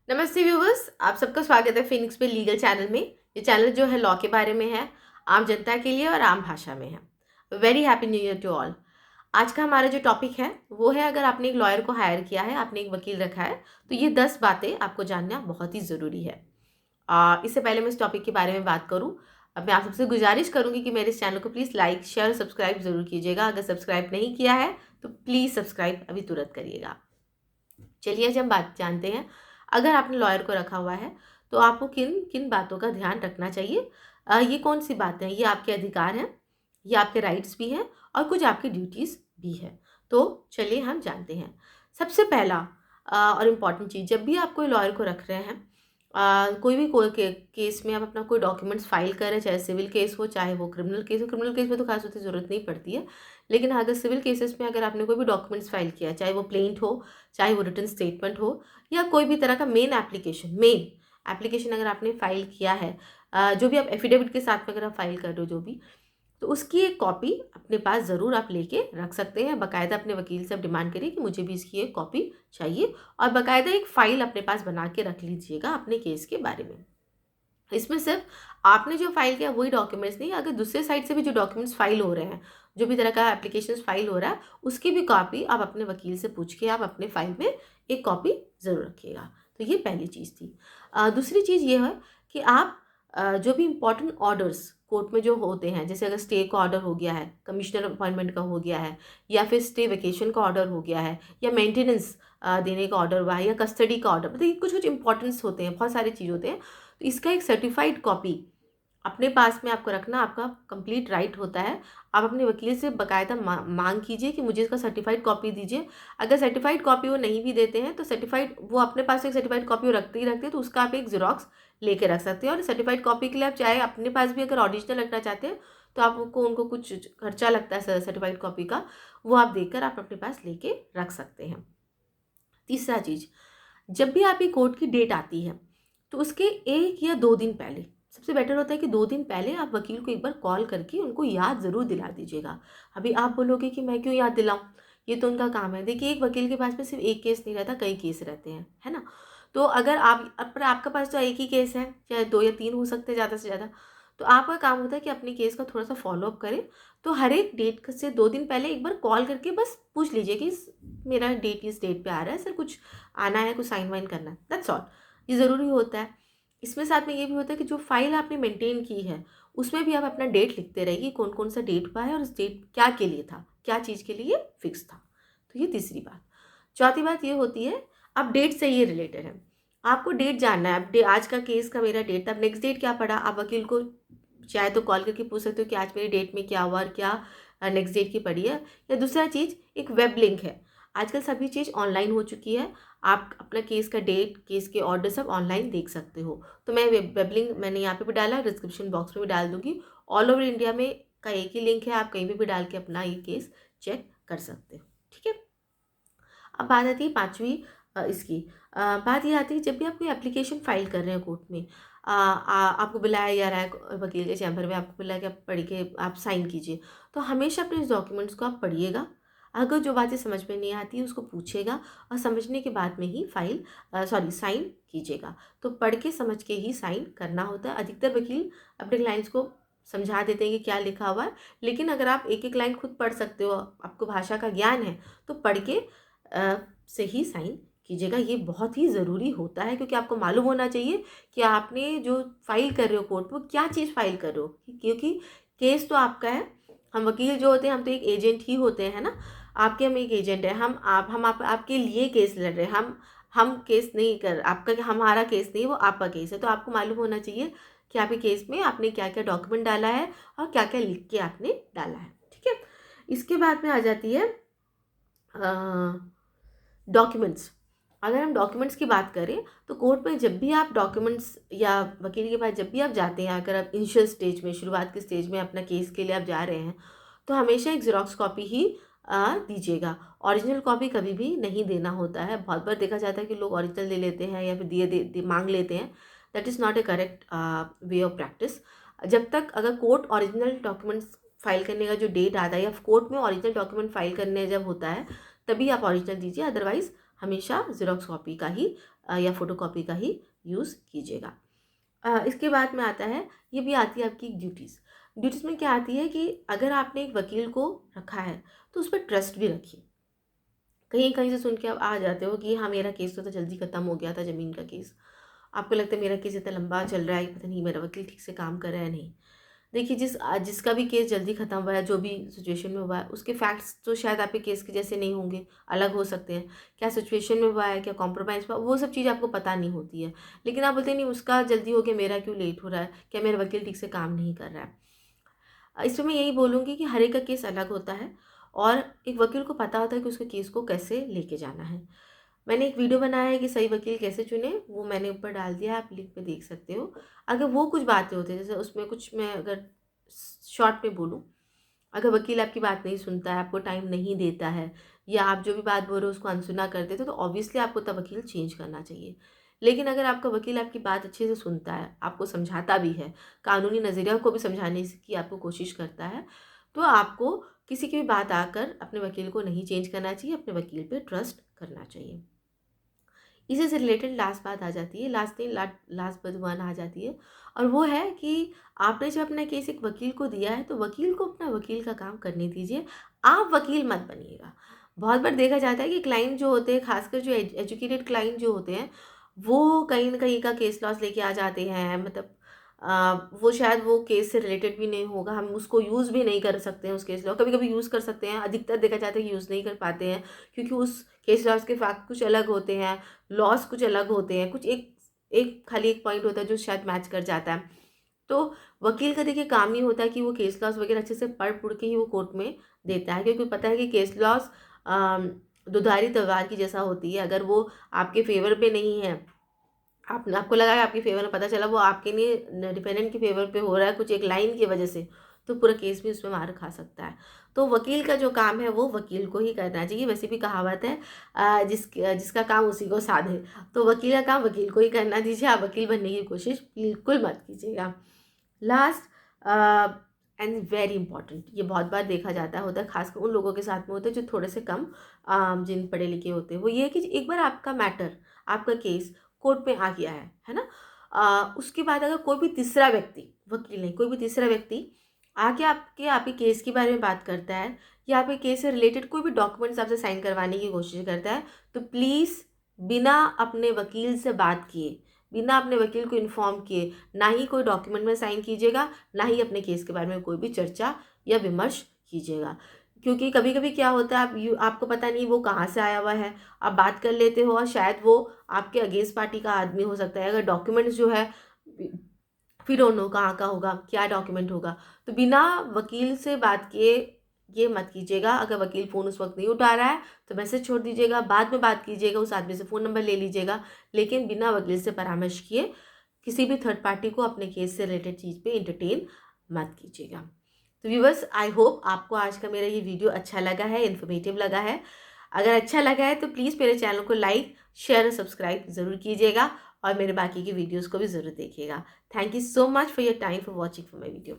नमस्ते व्यूवर्स, आप सबका स्वागत है फिनिक्स पे लीगल चैनल में। ये चैनल जो है लॉ के बारे में है, आम जनता के लिए और आम भाषा में है। Very happy new year to all. आज का हमारा जो टॉपिक है वो है, अगर आपने एक लॉयर को हायर किया है, आपने एक वकील रखा है, तो ये 10 बातें आपको जानना बहुत ही ज़रूरी है। इससे पहले मैं इस टॉपिक के बारे में बात करूँ, अब मैं आप सबसे गुजारिश करूँगी कि मेरे इस चैनल को प्लीज़ लाइक शेयर सब्सक्राइब ज़रूर कीजिएगा। अगर सब्सक्राइब नहीं किया है तो प्लीज़ सब्सक्राइब अभी तुरंत करिएगा। चलिए आज हम बात जानते हैं, अगर आपने लॉयर को रखा हुआ है तो आपको किन किन बातों का ध्यान रखना चाहिए। ये कौन सी बातें हैं, ये आपके अधिकार हैं, ये आपके राइट्स भी हैं और कुछ आपकी ड्यूटीज़ भी है। तो चलिए हम जानते हैं। सबसे पहला और इम्पॉर्टेंट चीज़, जब भी आप कोई लॉयर को रख रहे हैं, कोई भी केस में आप अपना कोई डॉक्यूमेंट्स फाइल कर रहे हैं, चाहे सिविल केस हो चाहे वो क्रिमिनल केस हो। क्रिमिनल केस में तो खास होती ज़रूरत नहीं पड़ती है, लेकिन अगर सिविल केसेस में अगर आपने कोई भी डॉक्यूमेंट्स फाइल किया, चाहे वो प्लेंट हो, चाहे वो रिटन स्टेटमेंट हो, या कोई भी तरह का मेन एप्लीकेशन अगर आपने फाइल किया है, जो भी आप एफिडेविट के साथ में अगर आप फाइल कर रहे हो जो भी, तो उसकी एक कॉपी अपने पास ज़रूर आप लेके रख सकते हैं। बाकायदा अपने वकील से आप डिमांड करिए कि मुझे भी इसकी एक कॉपी चाहिए, और बाकायदा एक फ़ाइल अपने पास बना के रख लीजिएगा अपने केस के बारे में। इसमें सिर्फ आपने जो फाइल किया वही डॉक्यूमेंट्स नहीं, अगर दूसरे साइड से भी जो डॉक्यूमेंट्स फाइल हो रहे हैं, जो भी तरह का एप्लीकेशन फाइल हो रहा है, उसकी भी कॉपी आप अपने वकील से पूछ के आप अपने फाइल में एक कॉपी ज़रूर रखिएगा। तो ये पहली चीज़ थी। दूसरी चीज़ ये है कि आप जो भी इम्पोर्टेंट ऑर्डर्स कोर्ट में जो होते हैं, जैसे अगर स्टे का ऑर्डर हो गया है, कमिश्नर अपॉइंटमेंट का हो गया है, या फिर स्टे वेकेशन का ऑर्डर हो गया है, या मेंटेनेंस देने का ऑर्डर हुआ है, या कस्टडी का ऑर्डर, मतलब ये कुछ कुछ इंपॉर्टेंस होते हैं, बहुत सारी चीज़ होते हैं। तो इसका एक सर्टिफाइड कॉपी अपने पास में आपको रखना आपका कंप्लीट राइट होता है। आप अपने वकील से बाकायदा मांग कीजिए कि मुझे इसका सर्टिफाइड कॉपी दीजिए। अगर सर्टिफाइड कॉपी वो नहीं भी देते हैं तो सर्टिफाइड वो अपने पास एक सर्टिफाइड कॉपी वो रखते ही रखते हैं, तो उसका आप एक ज़ेरॉक्स लेके रख सकते हैं। और सर्टिफाइड कॉपी के लिए आप चाहे अपने पास भी अगर ओरिजिनल रखना चाहते हैं तो आपको उनको कुछ खर्चा लगता है सर्टिफाइड कॉपी का, वो आप देकर आप अपने पास लेके रख सकते हैं। तीसरा चीज़, जब भी आपकी कोर्ट की डेट आती है तो उसके 1 या 2 दिन पहले, सबसे बेटर होता है कि 2 दिन पहले आप वकील को एक बार कॉल करके उनको याद ज़रूर दिला दीजिएगा। अभी आप बोलोगे कि मैं क्यों याद दिलाऊँ, ये तो उनका काम है। देखिए, एक वकील के पास में सिर्फ एक केस नहीं रहता, कई केस रहते हैं, है ना? तो अगर पर आपके पास तो एक ही केस है, चाहे 2 या 3 हो सकते हैं ज़्यादा से ज़्यादा, तो आपका काम होता है कि अपने केस का थोड़ा-सा फ़ॉलो-अप करें। तो हर एक डेट से 2 दिन पहले एक बार कॉल करके बस पूछ लीजिए कि मेरा डेट इस डेट पे आ रहा है सर, कुछ आना है, कुछ साइन वाइन करना है, दैट्स ऑल। ये ज़रूरी होता है। इसमें साथ में ये भी होता है कि जो फाइल आपने मेंटेन की है उसमें भी आप अपना डेट लिखते रहिए, कौन कौन सा डेट हुआ है और उस डेट क्या के लिए था, क्या चीज़ के लिए फिक्स था। तो ये तीसरी बात। चौथी बात ये होती है, अब डेट से ये रिलेटेड है, आपको डेट जानना है। अब आज का केस का मेरा डेट था, अब नेक्स्ट डेट क्या पड़ा, आप वकील को चाहे तो कॉल करके पूछ सकते हो कि आज मेरी डेट में क्या हुआ और क्या नेक्स्ट डेट की पड़ी है। या दूसरा चीज़, एक वेब लिंक है। आजकल सभी चीज़ ऑनलाइन हो चुकी है, आप अपना केस का डेट, केस के ऑर्डर सब ऑनलाइन देख सकते हो। तो मैं वेब लिंक मैंने यहाँ पे भी डाला, डिस्क्रिप्शन बॉक्स में भी डाल दूँगी। ऑल ओवर इंडिया में का एक ही लिंक है, आप कहीं पे भी डाल के अपना ये केस चेक कर सकते हो। ठीक है? अब बात आती है पाँचवीं इसकी। बात ये आती है, जब भी आप कोई एप्लीकेशन फ़ाइल कर रहे हैं कोर्ट में, आपको बुलाया जा रहा है वकील के चैम्बर में, आपको बुलाया कि आप पढ़ के आप साइन कीजिए। तो हमेशा अपने इस डॉक्यूमेंट्स को आप पढ़िएगा। अगर जो बातें समझ में नहीं आती है उसको पूछिएगा, और समझने के बाद में ही साइन कीजिएगा। तो पढ़ के समझ के ही साइन करना होता है। अधिकतर वकील अपने क्लाइंट्स को समझा देते हैं कि क्या लिखा हुआ है, लेकिन अगर आप एक एक लाइन खुद पढ़ सकते हो, आपको भाषा का ज्ञान है, तो पढ़ के से ही साइन कीजिएगा। ये बहुत ही ज़रूरी होता है, क्योंकि आपको मालूम होना चाहिए कि आपने जो फाइल कर रहे हो कोर्ट में, वो क्या चीज़ फाइल कर रहे हो, क्योंकि केस तो आपका है। हम वकील जो होते हैं, हम तो एक एजेंट ही होते हैं ना। हम एक एजेंट है, आपके लिए केस लड़ रहे हैं। हम केस नहीं कर आपका हमारा केस नहीं, वो आपका केस है। तो आपको मालूम होना चाहिए कि आपके केस में आपने क्या क्या डॉक्यूमेंट डाला है और क्या क्या लिख के आपने डाला है। ठीक है? इसके बाद में आ जाती है डॉक्यूमेंट्स। अगर हम डॉक्यूमेंट्स की बात करें तो कोर्ट में जब भी आप डॉक्यूमेंट्स या वकील के पास जब भी आप जाते हैं, अगर आप इनिशियल स्टेज में, शुरुआत के स्टेज में अपना केस के लिए आप जा रहे हैं, तो हमेशा एक ज़ेरॉक्स कॉपी ही दीजिएगा। ओरिजिनल कॉपी कभी भी नहीं देना होता है। बहुत बार देखा जाता है कि लोग ओरिजिनल दे लेते हैं या फिर मांग लेते हैं। That is not A correct way of practice. जब तक अगर कोर्ट ओरिजिनल डॉक्यूमेंट्स फाइल करने का जो डेट आता है, या कोर्ट में ओरिजिनल डॉक्यूमेंट फाइल करने जब होता है, तभी आप ओरिजिनल दीजिए। अदरवाइज़ हमेशा ज़ेरॉक्स कॉपी का ही या फ़ोटोकॉपी का ही यूज़ कीजिएगा। इसके बाद में आता है, ये भी आती है आपकी ड्यूटीज़। ड्यूटीज़ में क्या आती है कि अगर आपने एक वकील को रखा है तो उस पर ट्रस्ट भी रखिए। कहीं कहीं से सुन के आप आ जाते हो कि हाँ, मेरा केस तो जल्दी ख़त्म हो गया था, ज़मीन का केस। आपको लगता है मेरा केस इतना लंबा चल रहा है, पता नहीं मेरा वकील ठीक से काम कर रहा है नहीं। देखिए, जिसका भी केस जल्दी ख़त्म हुआ है, जो भी सिचुएशन में हुआ है, उसके फैक्ट्स तो शायद आपके केस के जैसे नहीं होंगे, अलग हो सकते हैं। क्या सिचुएशन में हुआ है, क्या कॉम्प्रोमाइज़ हुआ, वो सब चीज़ आपको पता नहीं होती है। लेकिन आप बोलते हैं नहीं, उसका जल्दी हो गया, मेरा क्यों लेट हो रहा है, क्या मेरा वकील ठीक से काम नहीं कर रहा है। इसमें मैं यही बोलूँगी कि हर एक का केस अलग होता है और एक वकील को पता होता है कि उसके केस को कैसे लेके जाना है। मैंने एक वीडियो बनाया है कि सही वकील कैसे चुनें, वो मैंने ऊपर डाल दिया है, आप लिंक पे देख सकते हो। अगर वो कुछ बातें होती हैं, जैसे उसमें कुछ मैं अगर शॉर्ट में बोलूँ, अगर वकील आपकी बात नहीं सुनता है, आपको टाइम नहीं देता है या आप जो भी बात बोल रहे हो उसको अनसुना कर देते हो, तो ऑब्वियसली आपको तब वकील चेंज करना चाहिए। लेकिन अगर आपका वकील आपकी बात अच्छे से सुनता है, आपको समझाता भी है, कानूनी नज़रिया को भी समझाने की आपको कोशिश करता है, तो आपको किसी की भी बात आकर अपने वकील को नहीं चेंज करना चाहिए, अपने वकील पे ट्रस्ट करना चाहिए। इसी से रिलेटेड लास्ट बात आ जाती है, लास्ट बट वन आ जाती है, और वो है कि आपने जब अपना केस एक वकील को दिया है तो वकील को अपना वकील का काम करने दीजिए, आप वकील मत बनिएगा। बहुत बार देखा जाता है कि क्लाइंट जो होते हैं, खासकर जो एजुकेटेड क्लाइंट जो होते हैं, वो कहीं न कहीं का केस लॉस लेके आ जाते हैं। मतलब वो शायद वो केस से रिलेटेड भी नहीं होगा, हम उसको यूज़ भी नहीं कर सकते हैं उस केस लॉ, कभी-कभी यूज़ कर सकते हैं, अधिकतर देखा जाता है कि यूज़ नहीं कर पाते हैं, क्योंकि उस केस लॉस के फैक्ट कुछ अलग होते हैं, लॉस कुछ अलग होते हैं, कुछ एक एक खाली एक पॉइंट होता है जो शायद मैच कर जाता है। तो वकील का देखिए काम ही होता है कि वो केस लॉस वगैरह अच्छे से पढ़ के ही वो कोर्ट में देता है, क्योंकि पता है कि केस लॉस दुधारी तलवार की जैसा होती है। अगर वो आपके फ़ेवर पे नहीं है, आपको लगा है आपके फ़ेवर में, पता चला वो आपके लिए डिफेंडेंट के फ़ेवर पे हो रहा है कुछ एक लाइन की वजह से, तो पूरा केस भी उसमें मार खा सकता है। तो वकील का जो काम है वो वकील को ही करना चाहिए। वैसे भी कहावत है, जिसका काम उसी को साधे। तो वकील का काम वकील को ही करना दीजिए, आप वकील बनने की कोशिश बिल्कुल मत कीजिएगा। लास्ट एंड वेरी इंपॉर्टेंट, ये बहुत बार देखा जाता होता है, खासकर उन लोगों के साथ में होता है जो थोड़े से कम जिन पढ़े लिखे होते हैं, वो ये है कि एक बार आपका मैटर, आपका केस कोर्ट में आ गया है ना, उसके बाद अगर कोई भी तीसरा व्यक्ति, वकील नहीं, कोई भी तीसरा व्यक्ति आके आपके केस के बारे में बात करता है या आपके केस से रिलेटेड कोई भी डॉक्यूमेंट्स आपसे साइन करवाने की कोशिश करता है, तो प्लीज़ बिना अपने वकील से बात किए, बिना अपने वकील को इन्फॉर्म किए, ना ही कोई डॉक्यूमेंट में साइन कीजिएगा, ना ही अपने केस के बारे में कोई भी चर्चा या विमर्श कीजिएगा। क्योंकि कभी-कभी क्या होता है, आपको पता नहीं वो कहाँ से आया हुआ है, आप बात कर लेते हो और शायद वो आपके अगेंस्ट पार्टी का आदमी हो सकता है। अगर डॉक्यूमेंट्स जो है, वी डोंट नो कहाँ का होगा, क्या डॉक्यूमेंट होगा। तो बिना वकील से बात किए ये मत कीजिएगा। अगर वकील फ़ोन उस वक़्त नहीं उठा रहा है तो मैसेज छोड़ दीजिएगा, बाद में बात कीजिएगा, उस आदमी से फ़ोन नंबर ले लीजिएगा, लेकिन बिना वकील से परामर्श किए किसी भी थर्ड पार्टी को अपने केस से रिलेटेड चीज़ पे एंटरटेन मत कीजिएगा। तो व्यूअर्स, आई होप आपको आज का मेरा ये वीडियो अच्छा लगा है, इन्फॉर्मेटिव लगा है। अगर अच्छा लगा है तो प्लीज़ मेरे चैनल को लाइक, शेयर और सब्सक्राइब ज़रूर कीजिएगा और मेरे बाकी की वीडियोज़ को भी ज़रूर देखिएगा। Thank you so much for your time for watching for my video.